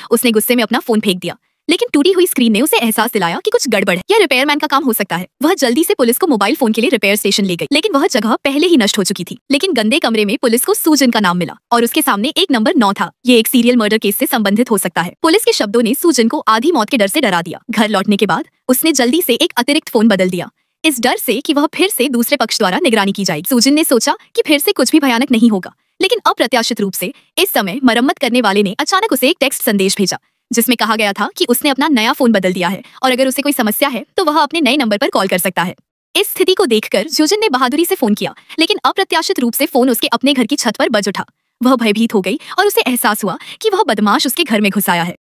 उसने गुस्से में अपना फोन फेंक दिया, लेकिन टूटी हुई स्क्रीन ने उसे एहसास दिलाया कि कुछ गड़बड़ है। यह रिपेयरमैन का काम हो सकता है। वह जल्दी से पुलिस को मोबाइल फोन के लिए रिपेयर स्टेशन ले गई, लेकिन वह जगह पहले ही नष्ट हो चुकी थी। लेकिन गंदे कमरे में पुलिस को सूजन का नाम मिला और उसके सामने एक नंबर 9 था। ये एक सीरियल मर्डर केस से संबंधित हो सकता है। पुलिस के शब्दों ने सूजन को आधी मौत के डर से डरा दिया। घर लौटने के बाद उसने जल्दी से एक अतिरिक्त फोन बदल दिया, इस डर से कि वह फिर से दूसरे पक्ष द्वारा निगरानी की जाएगी। सूजन ने सोचा कि फिर से कुछ भी भयानक नहीं होगा, लेकिन अप्रत्याशित रूप से इस समय मरम्मत करने वाले ने अचानक उसे एक टेक्स्ट संदेश भेजा, जिसमें कहा गया था कि उसने अपना नया फोन बदल दिया है और अगर उसे कोई समस्या है तो वह अपने नए नंबर पर कॉल कर सकता है। इस स्थिति को देखकर सूजन ने बहादुरी से फोन किया, लेकिन अप्रत्याशित रूप से फोन उसके अपने घर की छत पर बज उठा। वह भयभीत हो गई और उसे एहसास हुआ कि वह बदमाश उसके घर में घुस आया है।